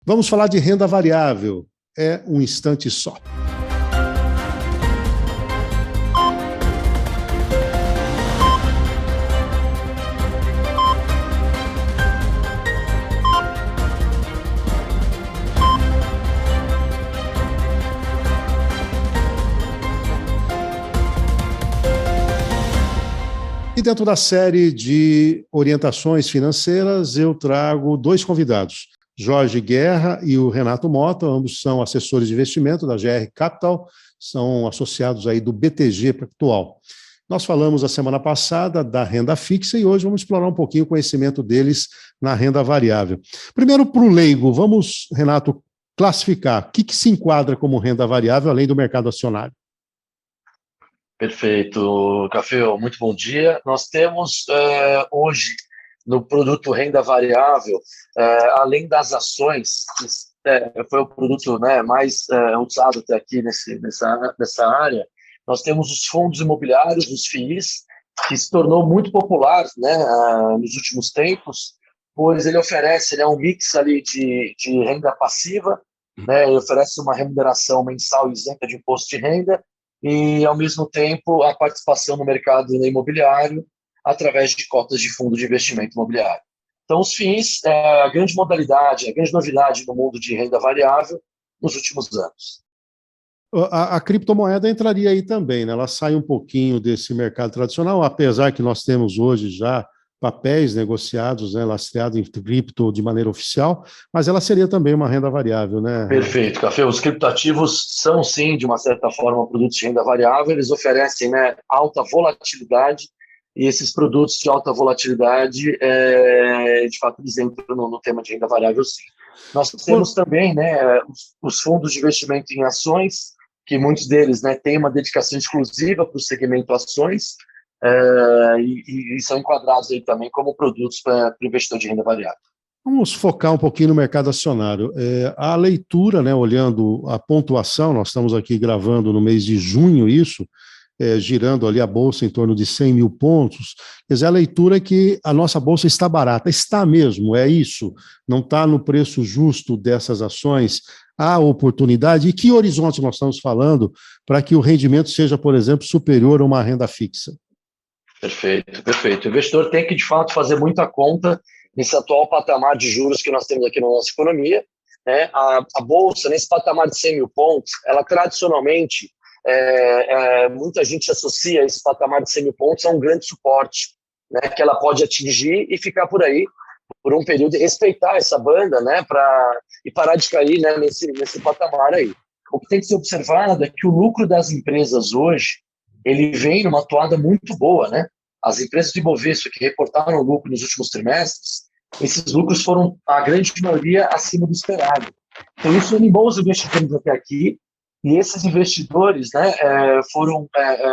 Vamos falar de renda variável. É um instante só. E dentro da série de orientações financeiras, eu trago dois convidados, Jorge Guerra e o Renato Mota, ambos são assessores de investimento da GR Capital, são associados aí do BTG Pactual. Nós falamos a semana passada da renda fixa e hoje vamos explorar um pouquinho o conhecimento deles na renda variável. Primeiro, para o leigo, vamos, Renato, classificar o que se enquadra como renda variável além do mercado acionário. Perfeito, Café, muito bom dia. Nós temos hoje no produto renda variável, além das ações, que foi o produto mais usado até aqui nessa área, nós temos os fundos imobiliários, os FIIs, que se tornou muito popular nos últimos tempos, pois ele é um mix ali de renda passiva, ele oferece uma remuneração mensal isenta de imposto de renda, e, ao mesmo tempo, a participação no mercado imobiliário através de cotas de fundo de investimento imobiliário. Então, os FIIs é a grande modalidade, a grande novidade no mundo de renda variável nos últimos anos. A criptomoeda entraria aí também, né? Ela sai um pouquinho desse mercado tradicional, apesar que nós temos hoje já papéis negociados, lastreados em cripto de maneira oficial, mas ela seria também uma renda variável, né? Perfeito, Café. Os criptoativos são, sim, de uma certa forma, produtos de renda variável, eles oferecem alta volatilidade, e esses produtos de alta volatilidade, de fato, eles entram no tema de renda variável, sim. Nós temos também os fundos de investimento em ações, que muitos deles têm uma dedicação exclusiva para o segmento ações, e são enquadrados aí também como produtos para o investidor de renda variável. Vamos focar um pouquinho no mercado acionário. A leitura, olhando a pontuação, nós estamos aqui gravando no mês de junho isso, girando ali a Bolsa em torno de 100 mil pontos, quer dizer, a leitura é que a nossa Bolsa está barata. Está mesmo, é isso? Não está no preço justo dessas ações? Há oportunidade? E que horizonte nós estamos falando para que o rendimento seja, por exemplo, superior a uma renda fixa? Perfeito, perfeito. O investidor tem que, de fato, fazer muita conta nesse atual patamar de juros que nós temos aqui na nossa economia. A Bolsa, nesse patamar de 100 mil pontos, ela tradicionalmente, muita gente associa esse patamar de 100 mil pontos a um grande suporte, que ela pode atingir e ficar por aí por um período e respeitar essa banda e parar de cair nesse patamar aí. O que tem que ser observado é que o lucro das empresas hoje ele vem numa toada muito boa, As empresas de Bovespa que reportaram lucro nos últimos trimestres, esses lucros foram, a grande maioria, acima do esperado. Então, isso animou os investidores até aqui, e esses investidores foram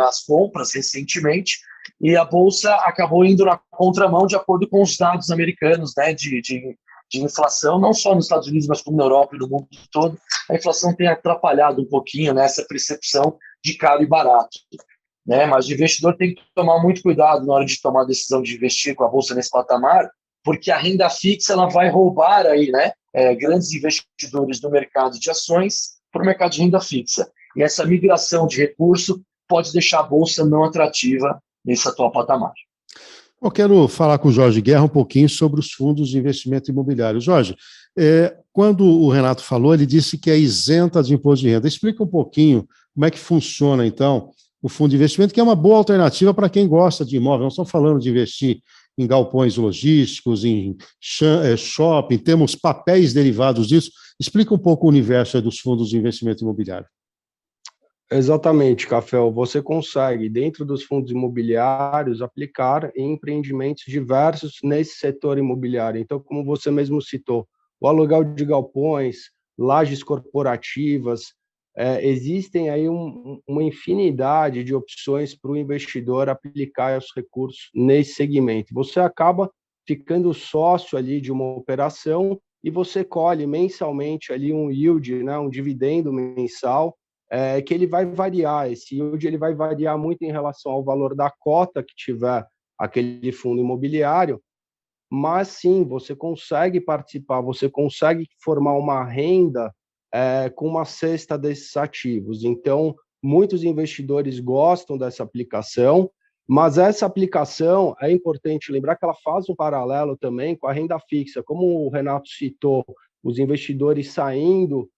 às compras recentemente, e a Bolsa acabou indo na contramão de acordo com os dados americanos de inflação, não só nos Estados Unidos, mas como na Europa e no mundo todo. A inflação tem atrapalhado um pouquinho nessa percepção de caro e barato. Mas o investidor tem que tomar muito cuidado na hora de tomar a decisão de investir com a Bolsa nesse patamar, porque a renda fixa ela vai roubar aí, grandes investidores do mercado de ações para o mercado de renda fixa. E essa migração de recurso pode deixar a Bolsa não atrativa nesse atual patamar. Eu quero falar com o Jorge Guerra um pouquinho sobre os fundos de investimento imobiliário. Jorge, quando o Renato falou, ele disse que é isenta de imposto de renda. Explica um pouquinho como é que funciona, então, o fundo de investimento, que é uma boa alternativa para quem gosta de imóvel. Nós estamos falando de investir em galpões logísticos, em shopping, temos papéis derivados disso. Explica um pouco o universo dos fundos de investimento imobiliário. Exatamente, Café. Você consegue, dentro dos fundos imobiliários, aplicar em empreendimentos diversos nesse setor imobiliário. Então, como você mesmo citou, o aluguel de galpões, lajes corporativas, existem aí uma infinidade de opções para o investidor aplicar os recursos nesse segmento. Você acaba ficando sócio ali de uma operação e você colhe mensalmente ali um yield, um dividendo mensal, que ele vai variar. Esse yield ele vai variar muito em relação ao valor da cota que tiver aquele fundo imobiliário, mas sim, você consegue participar, você consegue formar uma renda com uma cesta desses ativos. Então, muitos investidores gostam dessa aplicação, mas essa aplicação, é importante lembrar que ela faz um paralelo também com a renda fixa. Como o Renato citou, os investidores saindo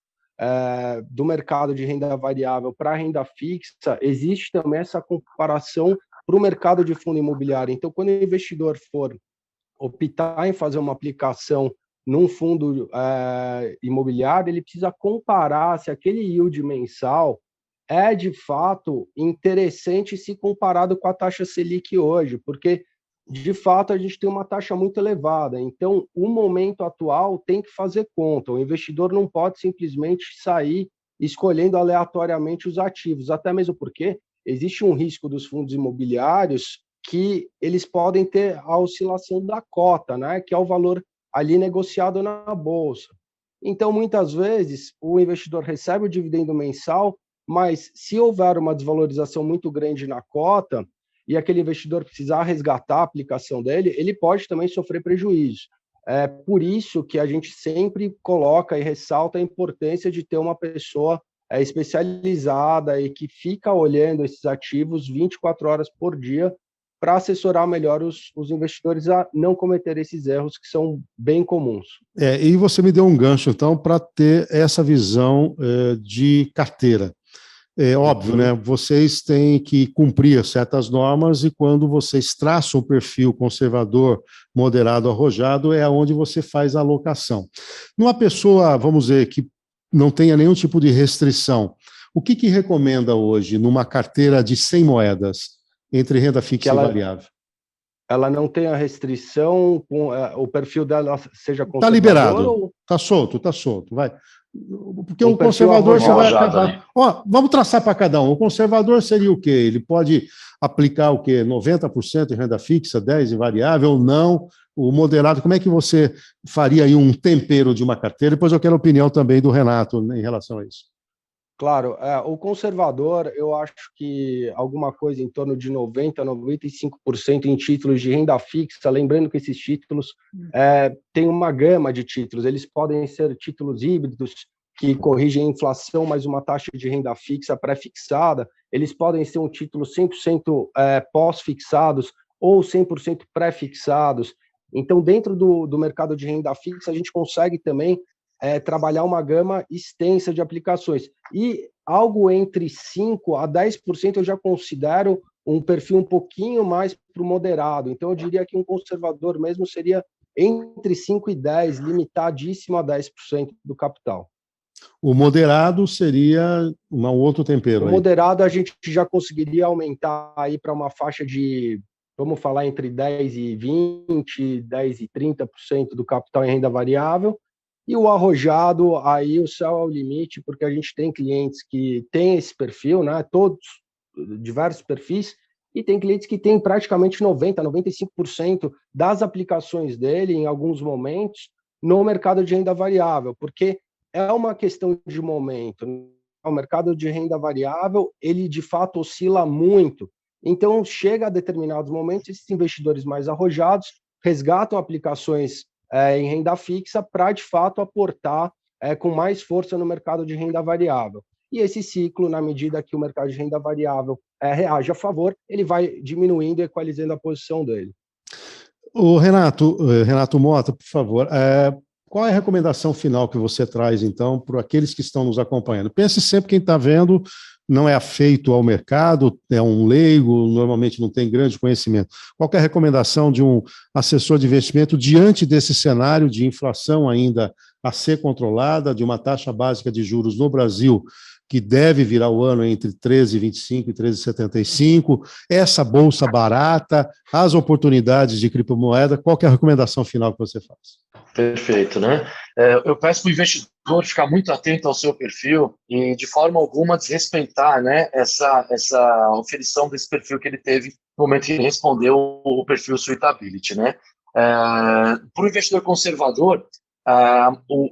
do mercado de renda variável para a renda fixa, existe também essa comparação para o mercado de fundo imobiliário. Então, quando o investidor for optar em fazer uma aplicação num fundo imobiliário, ele precisa comparar se aquele yield mensal é, de fato, interessante se comparado com a taxa Selic hoje, porque, de fato, a gente tem uma taxa muito elevada. Então, o momento atual tem que fazer conta. O investidor não pode simplesmente sair escolhendo aleatoriamente os ativos, até mesmo porque existe um risco dos fundos imobiliários que eles podem ter a oscilação da cota, né, que é o valor ali negociado na bolsa. Então, muitas vezes, o investidor recebe o dividendo mensal, mas se houver uma desvalorização muito grande na cota e aquele investidor precisar resgatar a aplicação dele, ele pode também sofrer prejuízo. É por isso que a gente sempre coloca e ressalta a importância de ter uma pessoa especializada e que fica olhando esses ativos 24 horas por dia para assessorar melhor os investidores a não cometer esses erros que são bem comuns. E você me deu um gancho, então, para ter essa visão de carteira. É óbvio, né? Vocês têm que cumprir certas normas e quando vocês traçam o perfil conservador, moderado, arrojado, é onde você faz a alocação. Numa pessoa, vamos dizer, que não tenha nenhum tipo de restrição, o que recomenda hoje numa carteira de 100 moedas entre renda fixa e variável? Ela não tem a restrição, o perfil dela seja conservador? Está liberado, está solto, vai. Porque o conservador você vai acabar. Vamos traçar para cada um. O conservador seria o quê? Ele pode aplicar o quê? 90% em renda fixa, 10% em variável, ou não? O moderado, como é que você faria aí um tempero de uma carteira? Depois eu quero a opinião também do Renato em relação a isso. Claro, o conservador, eu acho que alguma coisa em torno de 90% a 95% em títulos de renda fixa, lembrando que esses títulos têm uma gama de títulos, eles podem ser títulos híbridos, que corrigem a inflação, mas uma taxa de renda fixa pré-fixada, eles podem ser um título 100% pós-fixados ou 100% pré-fixados. Então, dentro do mercado de renda fixa, a gente consegue também trabalhar uma gama extensa de aplicações. E algo entre 5% a 10% eu já considero um perfil um pouquinho mais para o moderado. Então, eu diria que um conservador mesmo seria entre 5% e 10%, limitadíssimo a 10% do capital. O moderado seria um outro tempero. O moderado a gente já conseguiria aumentar aí para uma faixa de, vamos falar, entre 10% e 20%, 10% e 30% do capital em renda variável. E o arrojado, aí o céu é o limite, porque a gente tem clientes que têm esse perfil, né? Todos, diversos perfis, e tem clientes que têm praticamente 90%, 95% das aplicações dele, em alguns momentos, no mercado de renda variável, porque é uma questão de momento. O mercado de renda variável, ele de fato oscila muito. Então, chega a determinados momentos, esses investidores mais arrojados resgatam aplicações em renda fixa para, de fato, aportar com mais força no mercado de renda variável. E esse ciclo, na medida que o mercado de renda variável reage a favor, ele vai diminuindo e equalizando a posição dele. O Renato Mota, por favor, qual é a recomendação final que você traz, então, para aqueles que estão nos acompanhando? Pense sempre quem está vendo não é afeito ao mercado, é um leigo, normalmente não tem grande conhecimento. Qual é a recomendação de um assessor de investimento diante desse cenário de inflação ainda a ser controlada, de uma taxa básica de juros no Brasil que deve virar o ano entre 13,25 e 13,75, essa bolsa barata, as oportunidades de criptomoeda, qual é a recomendação final que você faz? Perfeito, né? Eu peço para o investidor ficar muito atento ao seu perfil e, de forma alguma, desrespeitar, né, essa oferição desse perfil que ele teve no momento que ele respondeu o perfil Suitability, né? Para o investidor conservador,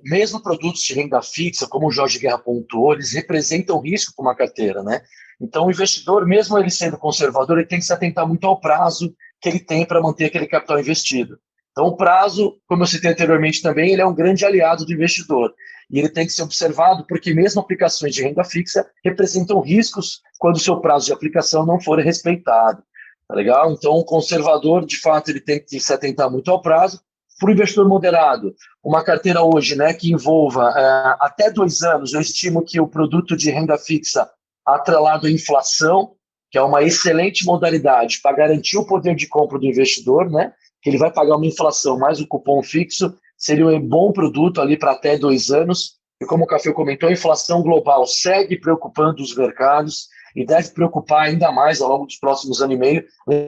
mesmo produtos de renda fixa, como o Jorge Guerra pontuou, eles representam risco para uma carteira, né? Então, o investidor, mesmo ele sendo conservador, ele tem que se atentar muito ao prazo que ele tem para manter aquele capital investido. Então, o prazo, como eu citei anteriormente também, ele é um grande aliado do investidor. E ele tem que ser observado porque mesmo aplicações de renda fixa representam riscos quando o seu prazo de aplicação não for respeitado. Tá legal? Então, o conservador, de fato, ele tem que se atentar muito ao prazo. Para o investidor moderado, uma carteira hoje, né, que envolva até 2 anos, eu estimo que o produto de renda fixa atrelado à inflação, que é uma excelente modalidade para garantir o poder de compra do investidor, né, que ele vai pagar uma inflação mais o cupom fixo, seria um bom produto ali para até 2 anos. E como o Café comentou, a inflação global segue preocupando os mercados e deve preocupar ainda mais ao longo dos próximos anos e meio.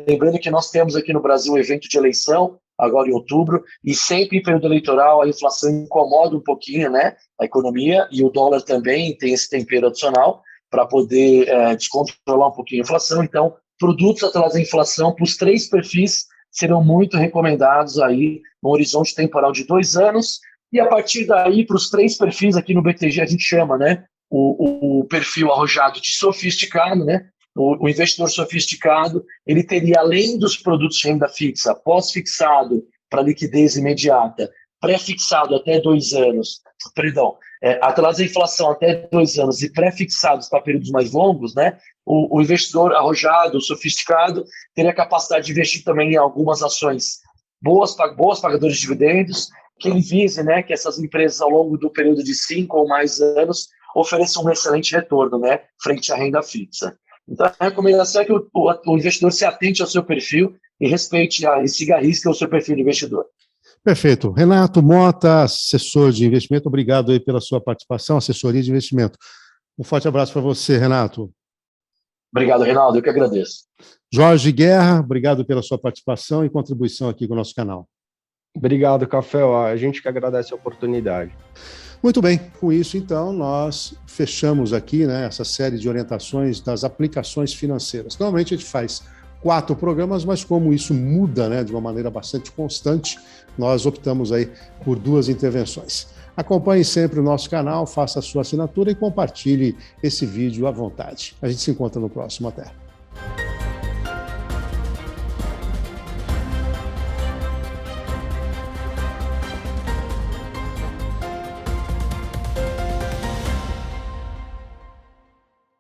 Lembrando que nós temos aqui no Brasil um evento de eleição, agora em outubro, e sempre em período eleitoral a inflação incomoda um pouquinho, né, a economia, e o dólar também tem esse tempero adicional para poder descontrolar um pouquinho a inflação. Então, produtos atrás da inflação para os 3 perfis serão muito recomendados aí no horizonte temporal de 2 anos, e a partir daí, para os 3 perfis aqui no BTG, a gente chama, né, o perfil arrojado de sofisticado, né, o investidor sofisticado, ele teria, além dos produtos de renda fixa, pós-fixado para liquidez imediata, pré-fixado até 2 anos, atrás da inflação até 2 anos e pré-fixados para períodos mais longos, né, o investidor arrojado, sofisticado, teria a capacidade de investir também em algumas ações boas pagadoras de dividendos, que ele vise, né, que essas empresas ao longo do período de 5 ou mais anos ofereçam um excelente retorno, né, frente à renda fixa. Então, a recomendação é que o investidor se atente ao seu perfil e respeite e siga a risca o seu perfil de investidor. Perfeito. Renato Mota, assessor de investimento, obrigado aí pela sua participação, assessoria de investimento. Um forte abraço para você, Renato. Obrigado, Reinaldo, eu que agradeço. Jorge Guerra, obrigado pela sua participação e contribuição aqui com o nosso canal. Obrigado, Café. A gente que agradece a oportunidade. Muito bem, com isso, então, nós fechamos aqui, né, essa série de orientações das aplicações financeiras. Normalmente a gente faz 4 programas, mas como isso muda, né, de uma maneira bastante constante, nós optamos aí por 2 intervenções. Acompanhe sempre o nosso canal, faça a sua assinatura e compartilhe esse vídeo à vontade. A gente se encontra no próximo. Até!